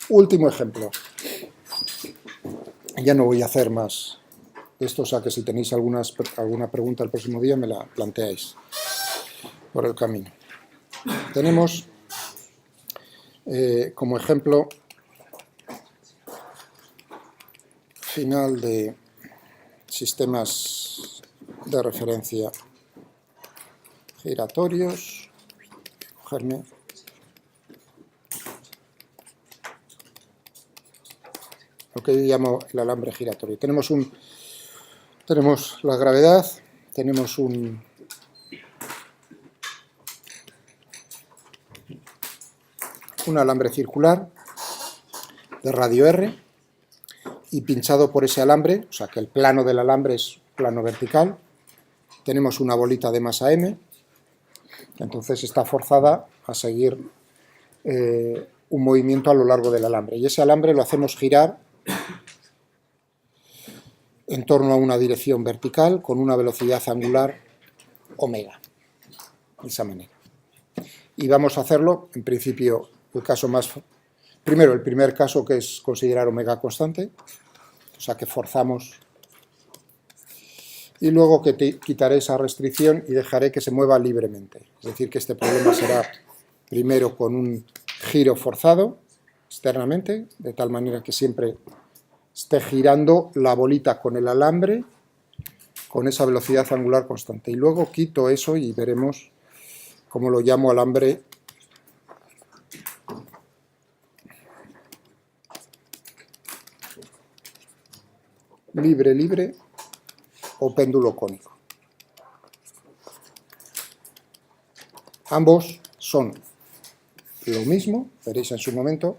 Último ejemplo. Ya no voy a hacer más de esto, o sea que si tenéis alguna pregunta el próximo día me la planteáis por el camino. Tenemos como ejemplo final de sistemas de referencia giratorios. Cogerme lo que yo llamo el alambre giratorio. Tenemos la gravedad, tenemos un alambre circular de radio R y pinchado por ese alambre, o sea que el plano del alambre es plano vertical, tenemos una bolita de masa M, entonces está forzada a seguir un movimiento a lo largo del alambre, y ese alambre lo hacemos girar en torno a una dirección vertical con una velocidad angular omega, de esa manera. Y vamos a hacerlo, en principio, el primer caso, que es considerar omega constante, o sea que forzamos, y luego que quitaré esa restricción y dejaré que se mueva libremente. Es decir, que este problema será primero con un giro forzado externamente, de tal manera que siempre esté girando la bolita con el alambre con esa velocidad angular constante. Y luego quito eso y veremos cómo lo llamo alambre libre o péndulo cónico. Ambos son lo mismo, veréis en su momento,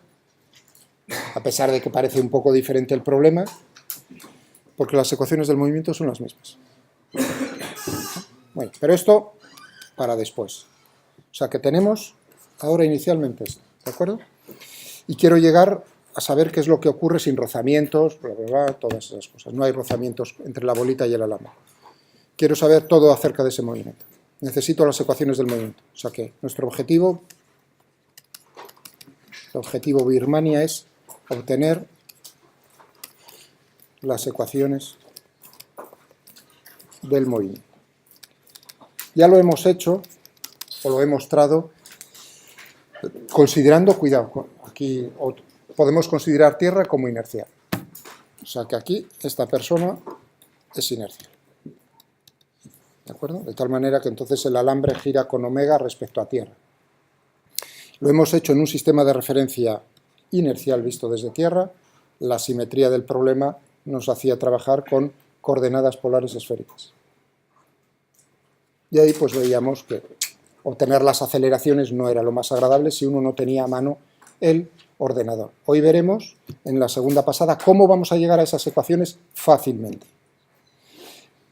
a pesar de que parece un poco diferente el problema, porque las ecuaciones del movimiento son las mismas. Bueno, pero esto para después. O sea que tenemos ahora inicialmente esto, ¿de acuerdo? Y quiero llegar a saber qué es lo que ocurre sin rozamientos, bla, bla, bla, todas esas cosas. No hay rozamientos entre la bolita y el alambre. Quiero saber todo acerca de ese movimiento. Necesito las ecuaciones del movimiento. O sea que nuestro objetivo, el objetivo Birmania, es obtener las ecuaciones del movimiento. Ya lo hemos hecho, o lo he mostrado, considerando, cuidado, aquí podemos considerar tierra como inercial. O sea que aquí esta persona es inercial. ¿De acuerdo? De tal manera que entonces el alambre gira con omega respecto a tierra. Lo hemos hecho en un sistema de referencia inercial visto desde tierra. La simetría del problema nos hacía trabajar con coordenadas polares esféricas. Y ahí pues veíamos que obtener las aceleraciones no era lo más agradable si uno no tenía a mano el ordenador. Hoy veremos, en la segunda pasada, cómo vamos a llegar a esas ecuaciones fácilmente,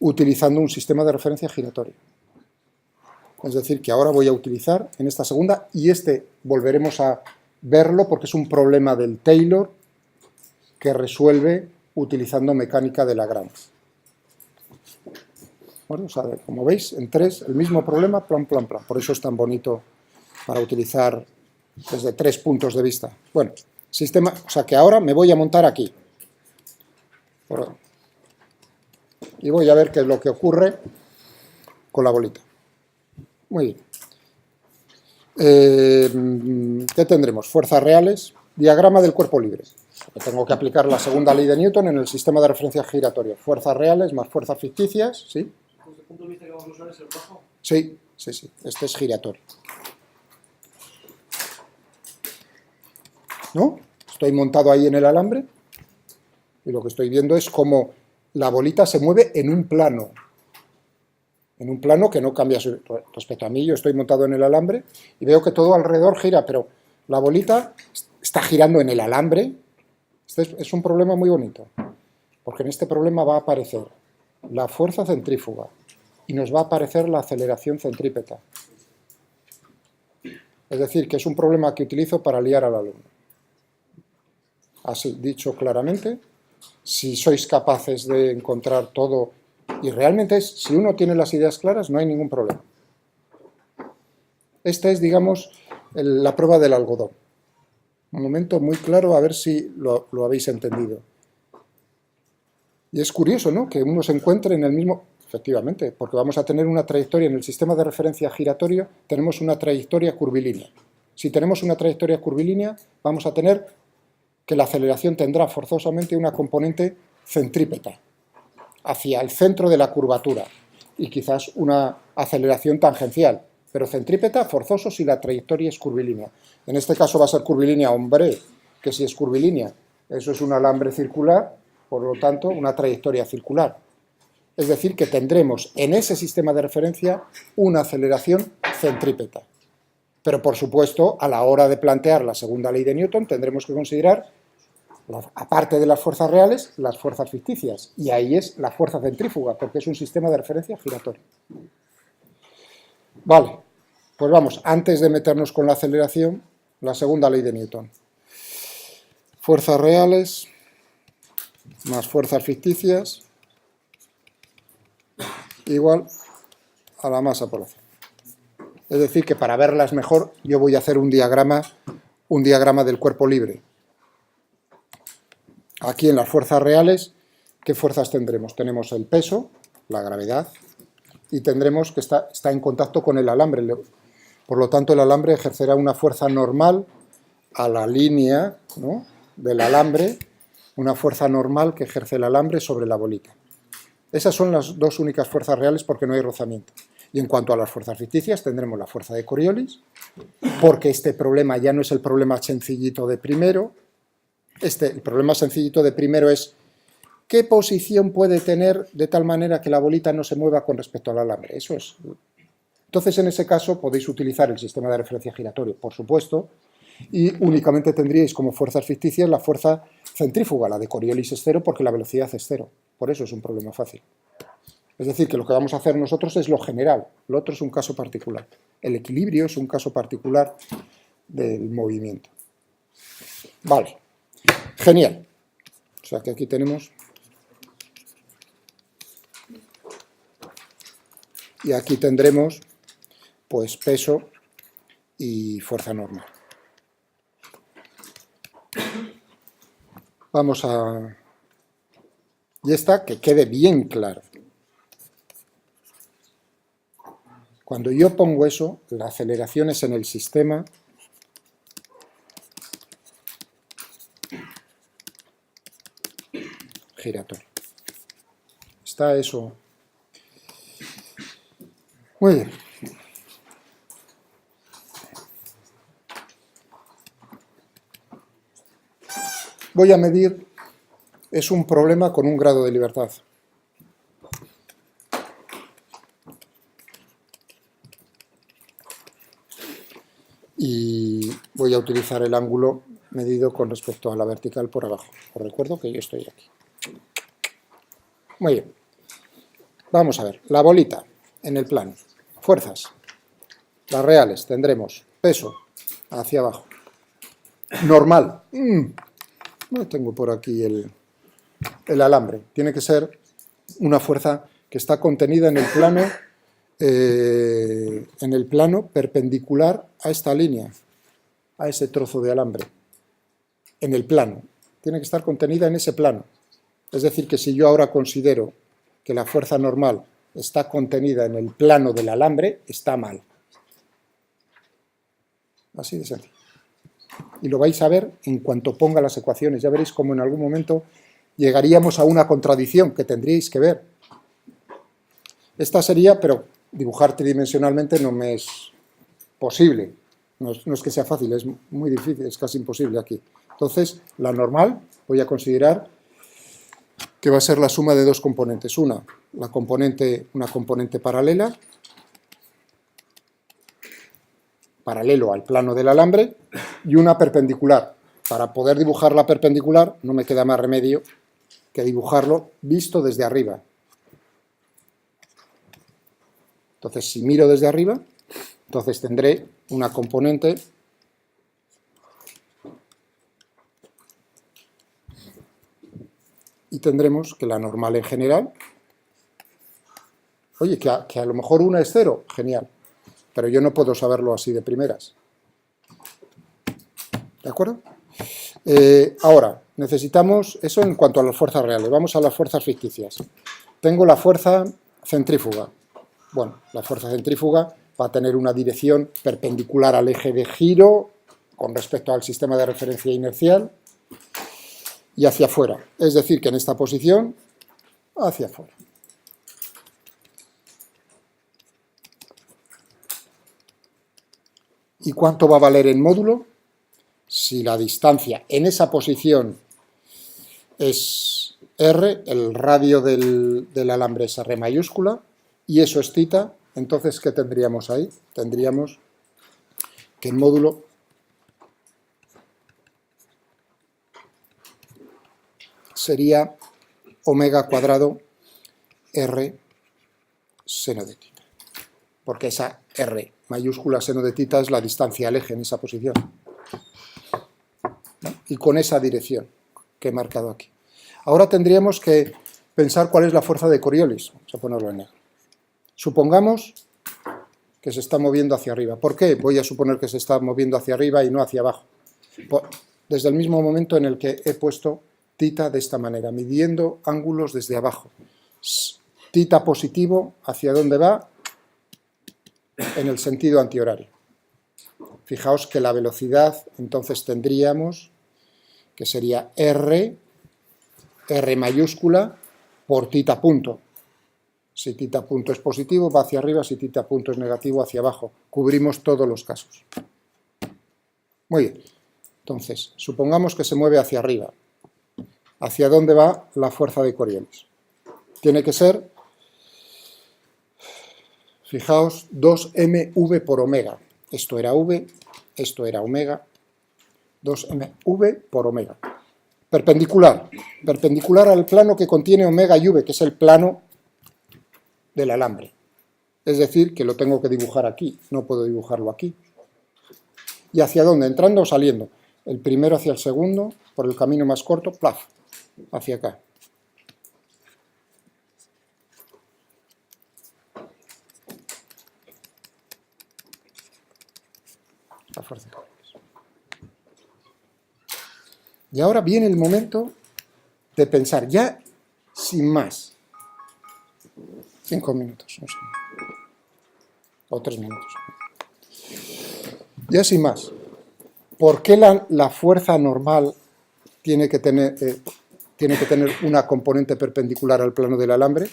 utilizando un sistema de referencia giratorio. Es decir, que ahora voy a utilizar en esta segunda, y volveremos a verlo porque es un problema del Taylor que resuelve utilizando mecánica de Lagrange. Bueno, o sea, como veis, en tres, el mismo problema, plan, plan, plan. Por eso es tan bonito para utilizar desde 3 puntos de vista. Bueno, sistema, o sea que ahora me voy a montar aquí. Y voy a ver qué es lo que ocurre con la bolita. Muy bien. ¿Qué tendremos? Fuerzas reales, diagrama del cuerpo libre. Tengo que aplicar la segunda ley de Newton en el sistema de referencia giratorio. Fuerzas reales más fuerzas ficticias, ¿sí? ¿El punto de vista que vamos a usar es el rojo? Sí, sí, sí. Este es giratorio. ¿No? Estoy montado ahí en el alambre y lo que estoy viendo es cómo la bolita se mueve en un plano que no cambia respecto a mí. Yo estoy montado en el alambre y veo que todo alrededor gira, pero la bolita está girando en el alambre. Este es un problema muy bonito, porque en este problema va a aparecer la fuerza centrífuga y nos va a aparecer la aceleración centrípeta. Es decir, que es un problema que utilizo para liar al alumno. Así, dicho claramente, si sois capaces de encontrar todo, y realmente si uno tiene las ideas claras, no hay ningún problema. Esta es, digamos, la prueba del algodón. Un momento muy claro, a ver si lo habéis entendido. Y es curioso, ¿no?, que uno se encuentre en el mismo... Efectivamente, porque vamos a tener una trayectoria en el sistema de referencia giratorio, tenemos una trayectoria curvilínea. Si tenemos una trayectoria curvilínea, vamos a tener que la aceleración tendrá forzosamente una componente centrípeta, hacia el centro de la curvatura, y quizás una aceleración tangencial, pero centrípeta forzoso si la trayectoria es curvilínea. En este caso va a ser curvilínea, hombre, que si es curvilínea, eso es un alambre circular, por lo tanto, una trayectoria circular. Es decir, que tendremos en ese sistema de referencia una aceleración centrípeta. Pero, por supuesto, a la hora de plantear la segunda ley de Newton, tendremos que considerar, aparte de las fuerzas reales, las fuerzas ficticias. Y ahí es la fuerza centrífuga, porque es un sistema de referencia giratorio. Vale, pues vamos, antes de meternos con la aceleración, la segunda ley de Newton. Fuerzas reales más fuerzas ficticias igual a la masa por la c. Es decir, que para verlas mejor yo voy a hacer un diagrama del cuerpo libre. Aquí en las fuerzas reales, ¿qué fuerzas tendremos? Tenemos el peso, la gravedad, y tendremos que está en contacto con el alambre. Por lo tanto, el alambre ejercerá una fuerza normal a la línea, ¿no?, del alambre, una fuerza normal que ejerce el alambre sobre la bolita. Esas son las dos únicas fuerzas reales porque no hay rozamiento. Y en cuanto a las fuerzas ficticias, tendremos la fuerza de Coriolis, porque este problema ya no es el problema sencillito de primero. El problema sencillito de primero es qué posición puede tener de tal manera que la bolita no se mueva con respecto al alambre. Eso es. Entonces, en ese caso, podéis utilizar el sistema de referencia giratorio, por supuesto, y únicamente tendríais como fuerzas ficticias la fuerza centrífuga. La de Coriolis es cero porque la velocidad es cero. Por eso es un problema fácil. Es decir, que lo que vamos a hacer nosotros es lo general, lo otro es un caso particular. El equilibrio es un caso particular del movimiento. Vale, genial. O sea que aquí tenemos... Y aquí tendremos, pues, peso y fuerza normal. Vamos a... Y esta que quede bien claro. Cuando yo pongo eso, la aceleración es en el sistema giratorio. ¿Está eso? Muy bien. Voy a medir, es un problema con un grado de libertad. Y voy a utilizar el ángulo medido con respecto a la vertical por abajo. Os recuerdo que yo estoy aquí. Muy bien. Vamos a ver, la bolita en el plano. Fuerzas. Las reales tendremos peso hacia abajo. Normal. No tengo por aquí el alambre. Tiene que ser una fuerza que está contenida en el plano perpendicular a esta línea, a ese trozo de alambre. En el plano. Tiene que estar contenida en ese plano. Es decir, que si yo ahora considero que la fuerza normal está contenida en el plano del alambre, está mal. Así de sencillo. Y lo vais a ver en cuanto ponga las ecuaciones. Ya veréis cómo en algún momento llegaríamos a una contradicción que tendríais que ver. Esta sería, pero dibujar tridimensionalmente no me es posible. No es que sea fácil, es muy difícil, es casi imposible aquí. Entonces, la normal voy a considerar que va a ser la suma de dos componentes. Una componente paralela, paralelo al plano del alambre, y una perpendicular. Para poder dibujar la perpendicular no me queda más remedio que dibujarlo visto desde arriba. Entonces, si miro desde arriba, entonces tendré una componente y tendremos que la normal en general, oye, que a lo mejor una es cero, genial, pero yo no puedo saberlo así de primeras. ¿De acuerdo? Ahora, necesitamos eso en cuanto a las fuerzas reales. Vamos a las fuerzas ficticias. Tengo la fuerza centrífuga. Bueno, la fuerza centrífuga va a tener una dirección perpendicular al eje de giro con respecto al sistema de referencia inercial y hacia afuera. Es decir, que en esta posición, hacia afuera. ¿Y cuánto va a valer el módulo? Si la distancia en esa posición es R, el radio del alambre es R mayúscula, y eso es θ, entonces, ¿qué tendríamos ahí? Tendríamos que el módulo sería omega cuadrado R seno de θ, porque esa R mayúscula seno de θ es la distancia al eje en esa posición, ¿no? Y con esa dirección que he marcado aquí. Ahora tendríamos que pensar cuál es la fuerza de Coriolis. Vamos a ponerlo en negro. Supongamos que se está moviendo hacia arriba. ¿Por qué voy a suponer que se está moviendo hacia arriba y no hacia abajo? Desde el mismo momento en el que he puesto θ de esta manera, midiendo ángulos desde abajo. θ positivo, ¿hacia dónde va? En el sentido antihorario. Fijaos que la velocidad, entonces tendríamos que sería R mayúscula por θ punto. Si θ punto es positivo, va hacia arriba, si θ punto es negativo, hacia abajo. Cubrimos todos los casos. Muy bien. Entonces, supongamos que se mueve hacia arriba. ¿Hacia dónde va la fuerza de Coriolis? Tiene que ser, fijaos, 2mv por omega. Esto era v, esto era omega. 2mv por omega. Perpendicular. Perpendicular al plano que contiene omega y v, que es el plano del alambre. Es decir, que lo tengo que dibujar aquí, no puedo dibujarlo aquí. ¿Y hacia dónde? ¿Entrando o saliendo? El primero hacia el segundo, por el camino más corto, plaf, hacia acá. La fuerza. Y ahora viene el momento de pensar, ya sin más. 5 minutos, no sé, o 3 minutos. Ya sin más. ¿Por qué la fuerza normal tiene que tener una componente perpendicular al plano del alambre?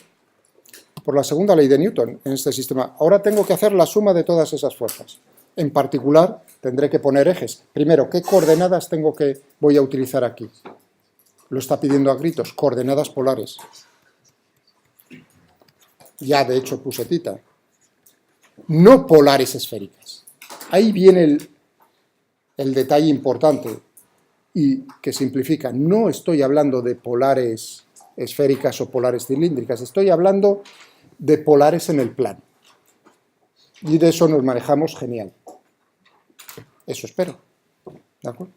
Por la segunda ley de Newton en este sistema. Ahora tengo que hacer la suma de todas esas fuerzas. En particular, tendré que poner ejes. Primero, ¿qué coordenadas voy a utilizar aquí? Lo está pidiendo a gritos, coordenadas polares. Ya, de hecho, puse θ. No polares esféricas. Ahí viene el detalle importante y que simplifica. No estoy hablando de polares esféricas o polares cilíndricas. Estoy hablando de polares en el plano. Y de eso nos manejamos genial. Eso espero. ¿De acuerdo?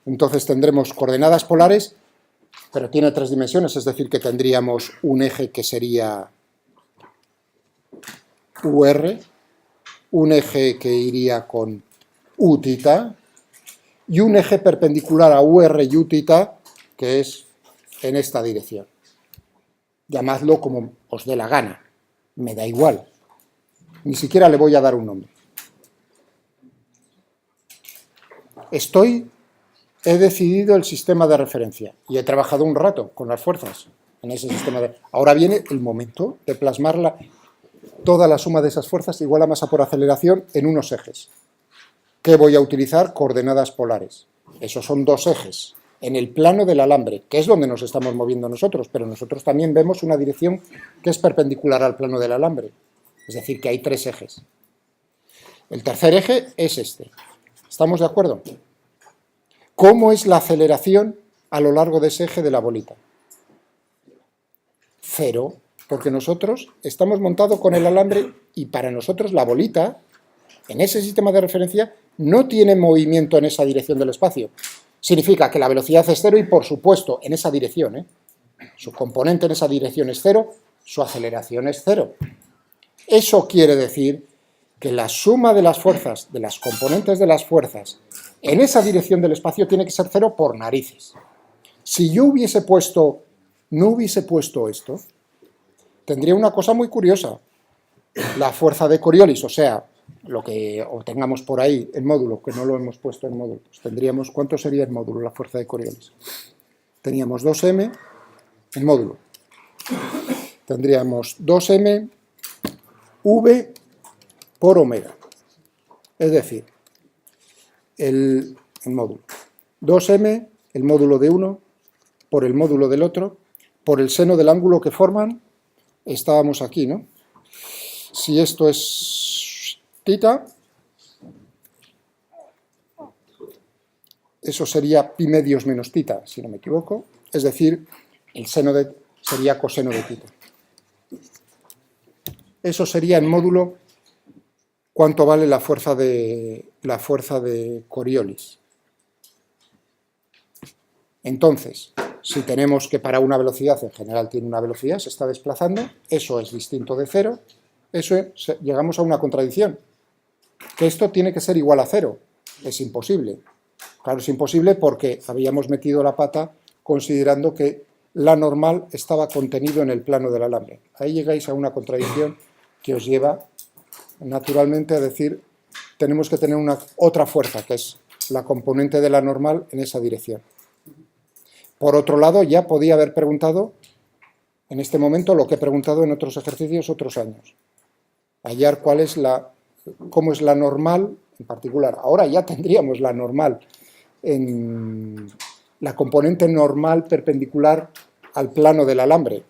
Entonces tendremos coordenadas polares, pero tiene 3 dimensiones, es decir, que tendríamos un eje que sería UR, un eje que iría con Uθ y un eje perpendicular a UR y Uθ que es en esta dirección. Llamadlo como os dé la gana, me da igual. Ni siquiera le voy a dar un nombre. He decidido el sistema de referencia y he trabajado un rato con las fuerzas en ese sistema de... Ahora viene el momento de plasmar toda la suma de esas fuerzas igual a masa por aceleración en unos ejes. ¿Qué voy a utilizar? Coordenadas polares. Esos son 2 ejes en el plano del alambre, que es donde nos estamos moviendo nosotros, pero nosotros también vemos una dirección que es perpendicular al plano del alambre. Es decir, que hay 3 ejes. El tercer eje es este. ¿Estamos de acuerdo? ¿Cómo es la aceleración a lo largo de ese eje de la bolita? 0, porque nosotros estamos montados con el alambre y para nosotros la bolita, en ese sistema de referencia, no tiene movimiento en esa dirección del espacio. Significa que la velocidad es 0 y, por supuesto, en esa dirección, su componente en esa dirección es 0, su aceleración es 0. Eso quiere decir que la suma de las fuerzas, de las componentes de las fuerzas, En esa dirección del espacio tiene que ser 0 por narices. Si yo no hubiese puesto esto, tendría una cosa muy curiosa. La fuerza de Coriolis, o sea, lo que obtengamos por ahí, el módulo, que no lo hemos puesto en módulo, pues tendríamos, ¿cuánto sería el módulo, la fuerza de Coriolis? Teníamos 2m, el módulo. Tendríamos 2m v por omega. Es decir, el módulo. 2m, el módulo de uno, por el módulo del otro, por el seno del ángulo que forman, estábamos aquí, ¿no? Si esto es tita, eso sería pi medios menos tita, si no me equivoco, es decir, el seno sería coseno de tita. Eso sería en módulo cuánto vale la fuerza de Coriolis. Entonces, si tenemos que para una velocidad, en general tiene una velocidad, se está desplazando, eso es distinto de 0, llegamos a una contradicción, que esto tiene que ser igual a 0, es imposible. Claro, es imposible porque habíamos metido la pata considerando que la normal estaba contenido en el plano del alambre. Ahí llegáis a una contradicción que os lleva naturalmente a decir, tenemos que tener otra fuerza, que es la componente de la normal en esa dirección. Por otro lado, ya podía haber preguntado, en este momento, lo que he preguntado en otros ejercicios otros años. Hallar cómo es la normal en particular. Ahora ya tendríamos la normal, en la componente normal perpendicular al plano del alambre.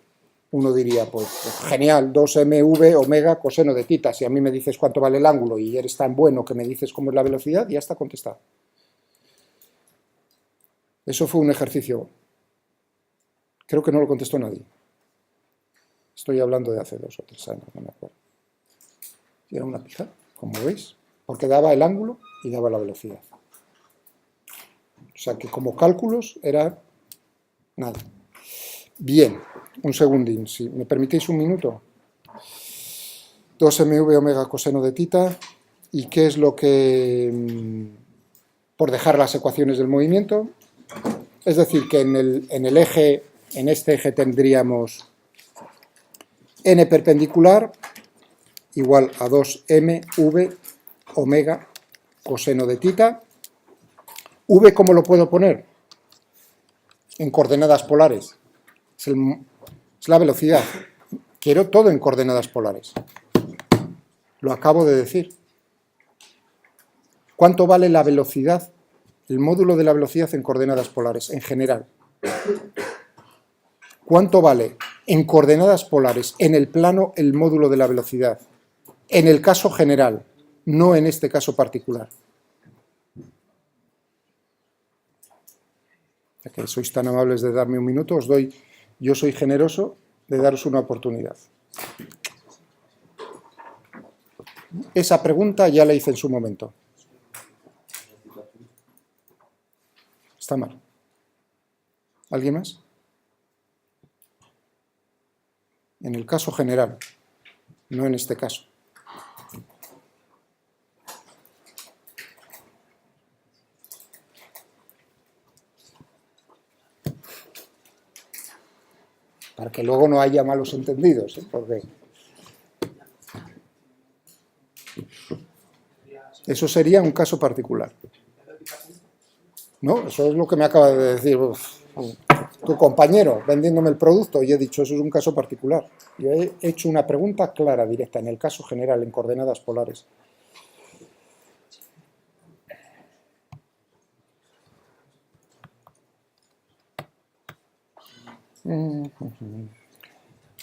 Uno diría, pues genial, 2mv omega coseno de tita. Si a mí me dices cuánto vale el ángulo y eres tan bueno que me dices cómo es la velocidad, ya está contestado. Eso fue un ejercicio. Creo que no lo contestó nadie. Estoy hablando de hace 2 o 3 años, no me acuerdo. Y era una pija, como veis, porque daba el ángulo y daba la velocidad. O sea que como cálculos era nada. Bien, un segundín, si me permitís un minuto. 2mv omega coseno de tita. ¿Y qué es lo que...? Por dejar las ecuaciones del movimiento. Es decir, que en este eje tendríamos n perpendicular igual a 2mv omega coseno de tita. ¿V cómo lo puedo poner? En coordenadas polares. Es la velocidad. Quiero todo en coordenadas polares. Lo acabo de decir. ¿Cuánto vale la velocidad? El módulo de la velocidad en coordenadas polares, en general. ¿Cuánto vale en coordenadas polares, en el plano, el módulo de la velocidad? En el caso general, no en este caso particular. Ya que sois tan amables de darme un minuto, yo soy generoso de daros una oportunidad. Esa pregunta ya la hice en su momento. Está mal. ¿Alguien más? En el caso general, no en este caso. Para que luego no haya malos entendidos, porque eso sería un caso particular. No, eso es lo que me acaba de decir tu compañero vendiéndome el producto y he dicho, eso es un caso particular. Yo he hecho una pregunta clara, directa, en el caso general, en coordenadas polares.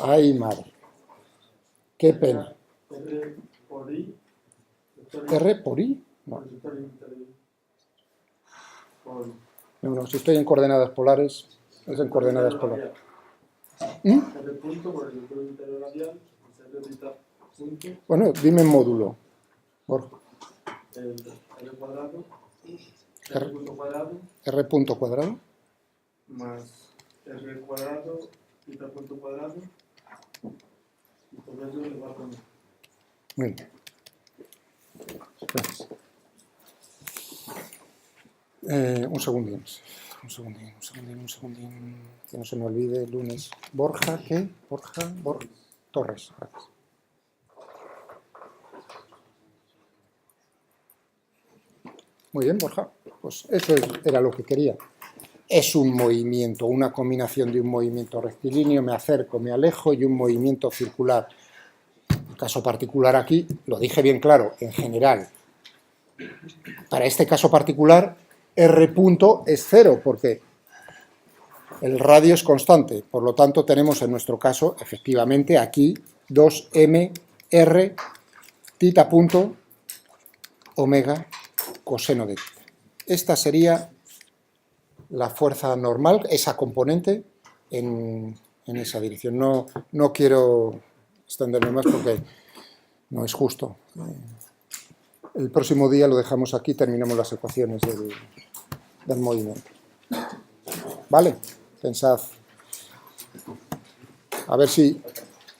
Ay, madre. Qué pena. R por I. ¿R por I? No. No, si estoy en coordenadas polares, es en coordenadas polares. R punto por el vector interior radial, R tita punto. Bueno, dime módulo. El R cuadrado, R punto cuadrado, R punto cuadrado. más R cuadrado, tita punto cuadrado, y todo eso le va a poner. Muy bien. Gracias. Un segundín, que no se me olvide, lunes. Borja, ¿qué? Borja Torres. Gracias. Muy bien, Borja. Pues eso era lo que quería. Es un movimiento, una combinación de un movimiento rectilíneo, me acerco, me alejo, y un movimiento circular. El caso particular aquí, lo dije bien claro, en general. Para este caso particular, R punto es 0, porque el radio es constante. Por lo tanto, tenemos en nuestro caso, efectivamente, aquí 2mr tita punto omega coseno de tita. Esta sería la fuerza normal, esa componente, en esa dirección. No quiero extenderme más porque no es justo. El próximo día lo dejamos aquí, terminamos las ecuaciones del movimiento. ¿Vale? Pensad. A ver si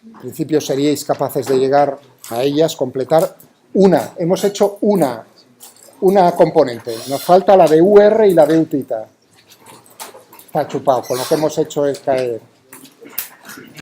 en principio seríais capaces de llegar a ellas, completar una. Hemos hecho una componente. Nos falta la de UR y la de Utita. Está chupado. Con lo que hemos hecho es caer.